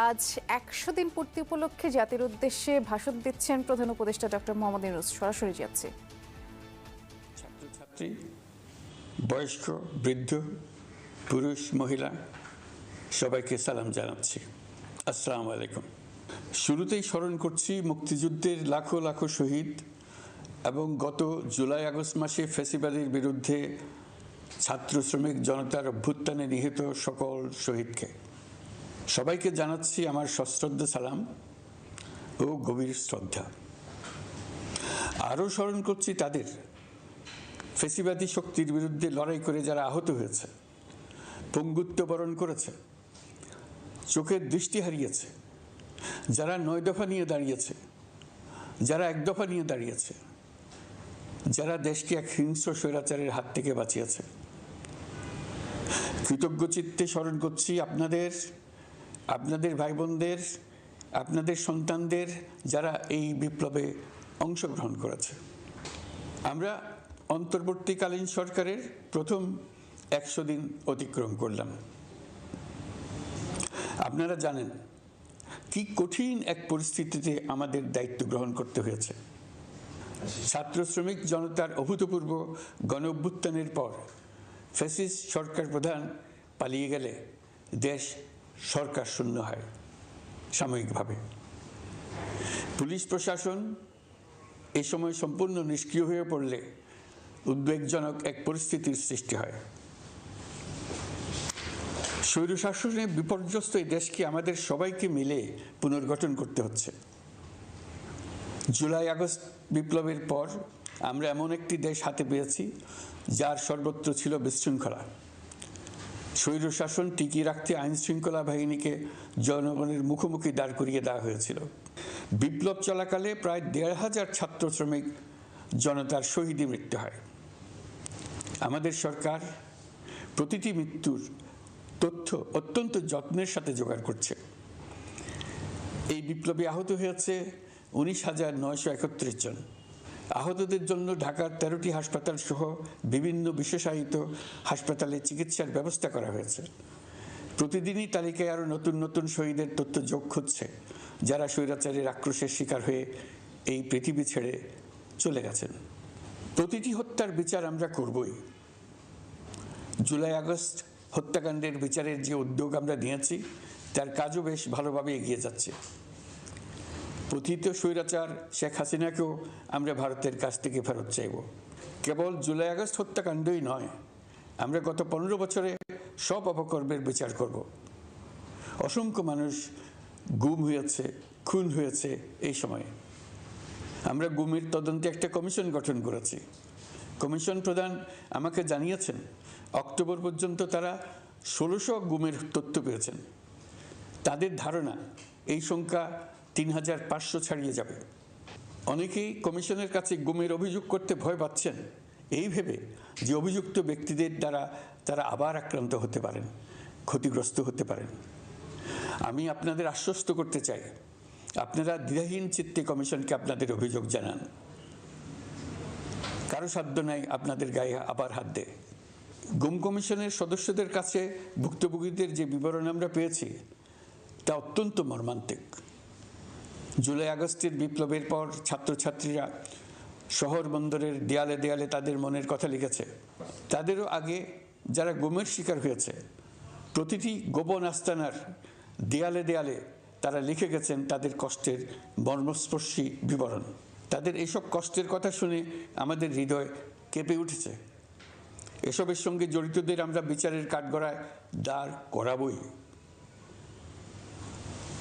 আজ 100 দিন পূর্তি উপলক্ষে জাতির উদ্দেশ্যে ভাষণ দিচ্ছেন প্রধান উপদেষ্টা ডক্টর মোহাম্মদ ইউনূস। সরাসরি যাচ্ছে। ছাত্রছাত্রী, বয়স্ক, বৃদ্ধ, পুরুষ, মহিলা সবাইকে সালাম জানাচ্ছি। আসসালামু আলাইকুম। শুরুতেই স্মরণ করছি মুক্তিযুদ্ধের লাখো লাখো শহীদ এবং গত জুলাই আগস্ট মাসে ফ্যাসিবাদের বিরুদ্ধে ছাত্র শ্রমিক জনতার অভ্যুত্থানে নিহত সকল শহীদকে। সবাইকে জানাচ্ছি আমার সশ্রদ্ধ সালাম ও গভীর শ্রদ্ধা। আরও স্মরণ করছি তাদের, ফ্যাসিবাদী শক্তির বিরুদ্ধে লড়াই করে যারা আহত হয়েছে, পঙ্গুত্ব বরণ করেছে, চোখের দৃষ্টি হারিয়েছে, যারা 9 দফা নিয়ে দাঁড়িয়েছে, যারা 1 দফা নিয়ে দাঁড়িয়েছে, যারা দেশকে এক হিংস্র স্বৈরাচারের হাত থেকে বাঁচিয়েছে। কৃতজ্ঞ চিত্তে স্মরণ করছি আপনাদের ভাই বোনদের, আপনাদের সন্তানদের, যারা এই বিপ্লবে অংশগ্রহণ করেছে। আমরা অন্তর্বর্তীকালীন সরকারের প্রথম 100 দিন অতিক্রম করলাম। আপনারা জানেন কি কঠিন এক পরিস্থিতিতে আমাদের দায়িত্ব গ্রহণ করতে হয়েছে। ছাত্র শ্রমিক জনতার অভূতপূর্ব গণ অভ্যুত্থানের পর ফ্যাসিস্ট সরকার প্রধান পালিয়ে গেলে দেশ সরকার শূন্য হয় সাময়িকভাবে। পুলিশ প্রশাসন এই সময় সম্পূর্ণ নিষ্ক্রিয় হয়ে পড়লে উদ্বেগজনক এক পরিস্থিতির সৃষ্টি হয়। স্বৈরশাসনে বিপর্যস্ত এই দেশকে আমাদের সবাইকে মিলে পুনর্গঠন করতে হচ্ছে। জুলাই আগস্ট বিপ্লবের পর আমরা এমন একটি দেশ হাতে পেয়েছি যার সর্বত্র ছিল বিশৃঙ্খলা। স্বৈরশাসন টিকিয়ে রাখতে আইন শৃঙ্খলা বাহিনীকে জনগণের মুখোমুখি দাঁড় করিয়ে দেওয়া হয়েছিল। বিপ্লব চলাকালে প্রায় 1,500 ছাত্র শ্রমিক জনতার শহীদী মৃত্যু হয়। আমাদের সরকার প্রতিটি মৃত্যুর তথ্য অত্যন্ত যত্নের সাথে জোগাড় করছে। এই বিপ্লবে আহত হয়েছে 19,931 জন। আহতদের জন্য ঢাকার 13টি হাসপাতাল সহ বিভিন্ন বিশেষায়িত হাসপাতালে চিকিৎসার ব্যবস্থা করা হয়েছে। প্রতিদিনই তালিকায় আরও নতুন নতুন শহীদের তথ্য যোগ হচ্ছে, যারা স্বৈরাচারের আক্রোশের শিকার হয়ে এই পৃথিবী ছেড়ে চলে গেছেন। প্রতিটি হত্যার বিচার আমরা করবই। জুলাই আগস্ট হত্যাকাণ্ডের বিচারের যে উদ্যোগ আমরা নিয়েছি তার কাজও বেশ ভালোভাবে এগিয়ে যাচ্ছে। পতিত স্বৈরাচার শেখ হাসিনাকেও আমরা ভারতের কাছ থেকে ফেরত চাইব। কেবল জুলাই আগস্ট হত্যাকাণ্ডই নয়, আমরা গত 15 বছরে সব অপকর্মের বিচার করব। অসংখ্য মানুষ গুম হয়েছে, খুন হয়েছে। এই সময়ে আমরা গুমের তদন্তে একটা কমিশন গঠন করেছি। কমিশন প্রধান আমাকে জানিয়েছেন অক্টোবর পর্যন্ত তারা 1600 গুমের তথ্য পেয়েছেন। তাদের ধারণা এই সংখ্যা 3,500 ছাড়িয়ে যাবে। অনেকেই কমিশনের কাছে গুমের অভিযোগ করতে ভয় পাচ্ছেন, এই ভেবে যে অভিযুক্ত ব্যক্তিদের দ্বারা তারা আবার আক্রান্ত হতে পারেন, ক্ষতিগ্রস্ত হতে পারেন। আমি আপনাদের আশ্বস্ত করতে চাই, আপনারা দ্বিধাহীন চিত্তে কমিশনকে আপনাদের অভিযোগ জানান। কারো সাধ্য নাই আপনাদের গায়ে আবার হাত দেয়। গুম কমিশনের সদস্যদের কাছে ভুক্তভোগীদের যে বিবরণ আমরা পেয়েছি তা অত্যন্ত মর্মান্তিক। জুলাই আগস্টের বিপ্লবের পর ছাত্রছাত্রীরা শহর বন্দরের দেয়ালে দেয়ালে তাদের মনের কথা লিখেছে। তাদেরও আগে যারা গুমের শিকার হয়েছে প্রতিটি গোপন আস্তানার দেয়ালে দেয়ালে তারা লিখে গেছেন তাদের কষ্টের মর্মস্পর্শী বিবরণ। তাদের এইসব কষ্টের কথা শুনে আমাদের হৃদয় কেঁপে উঠেছে। এসবের সঙ্গে জড়িতদের আমরা বিচারের কাঠগড়ায় দাঁড় করাবই।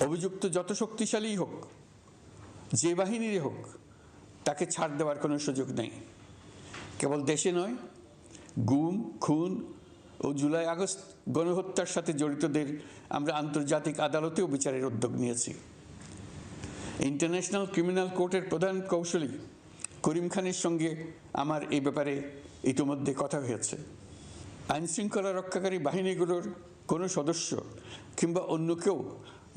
অভিযুক্ত যত শক্তিশালী হোক, যে বাহিনীরই হোক, তাকে ছাড় দেওয়ার কোনো সুযোগ নেই। কেবল দেশে নয়, গুম, খুন ও জুলাই আগস্ট গণহত্যার সাথে জড়িতদের আমরা আন্তর্জাতিক আদালতেও বিচারের উদ্যোগ নিয়েছি। ইন্টারন্যাশনাল ক্রিমিনাল কোর্টের প্রধান কৌশলী করিম খানের সঙ্গে আমার এই ব্যাপারে ইতিমধ্যে কথা হয়েছে। আইনশৃঙ্খলা রক্ষাকারী বাহিনীগুলোর কোনো সদস্য কিংবা অন্য কেউ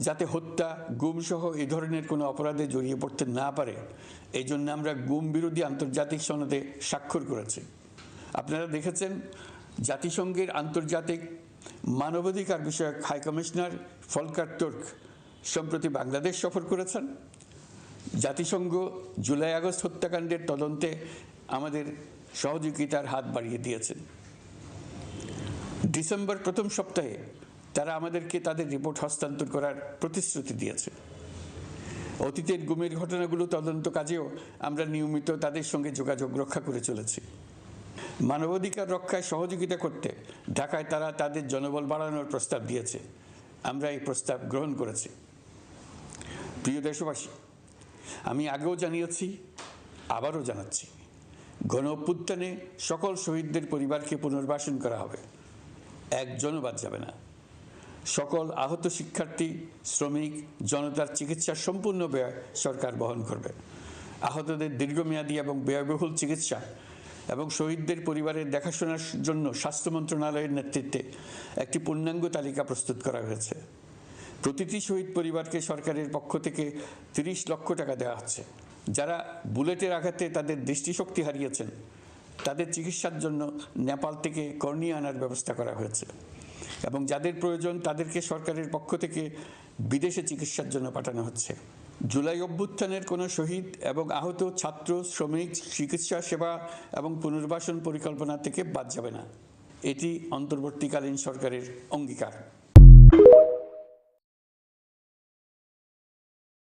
যাতে হত্যা, গুমসহ এই ধরনের কোনো অপরাধে জড়িয়ে পড়তে না পারে, এই জন্য আমরা গুম বিরোধী আন্তর্জাতিক সনদে স্বাক্ষর করেছি। আপনারা দেখেছেন জাতিসংঘের আন্তর্জাতিক মানবাধিকার বিষয়ক হাই কমিশনার ফলকার তুর্ক সম্প্রতি বাংলাদেশ সফর করেছেন। জাতিসংঘ জুলাই আগস্ট হত্যাকাণ্ডের তদন্তে আমাদের সহযোগিতার হাত বাড়িয়ে দিয়েছেন। ডিসেম্বর প্রথম সপ্তাহে তারা আমাদেরকে তাদের রিপোর্ট হস্তান্তর করার প্রতিশ্রুতি দিয়েছে। অতীতের গুমের ঘটনাগুলো তদন্ত কাজেও আমরা নিয়মিত তাদের সঙ্গে যোগাযোগ রক্ষা করে চলেছি। মানবাধিকার রক্ষায় সহযোগিতা করতে ঢাকায় তারা তাদের জনবল বাড়ানোর প্রস্তাব দিয়েছে। আমরা এই প্রস্তাব গ্রহণ করেছি। প্রিয় দেশবাসী, আমি আগেও জানিয়েছি, আবারও জানাচ্ছি, গণ অভ্যুত্থানে সকল শহীদদের পরিবারকে পুনর্বাসন করা হবে, একজনও বাদ যাবে না। সকল আহত শিক্ষার্থী, শ্রমিক, জনতার চিকিৎসার সম্পূর্ণ ব্যয় সরকার বহন করবে। আহতদের দীর্ঘমেয়াদী এবং ব্যয়বহুল চিকিৎসা এবং শহীদদের পরিবারের দেখাশোনার জন্য স্বাস্থ্য মন্ত্রণালয়ের নেতৃত্বে একটি পূর্ণাঙ্গ তালিকা প্রস্তুত করা হয়েছে। প্রতিটি শহীদ পরিবারকে সরকারের পক্ষ থেকে 30 লক্ষ টাকা দেওয়া হচ্ছে। যারা বুলেটের আঘাতে তাদের দৃষ্টিশক্তি হারিয়েছেন, তাদের চিকিৎসার জন্য নেপাল থেকে কর্নিয়া আনার ব্যবস্থা করা হয়েছে এবং যাদের প্রয়োজন তাদেরকে সরকারের পক্ষ থেকে বিদেশে চিকিৎসার জন্য পাঠানো হচ্ছে। জুলাই অভ্যুত্থানের কোনো শহীদ এবং আহত ছাত্র, শ্রমিক চিকিৎসা সেবা এবং পুনর্বাসন পরিকল্পনা থেকে বাদ যাবে না। এটি অন্তর্বর্তীকালীন সরকারের অঙ্গীকার।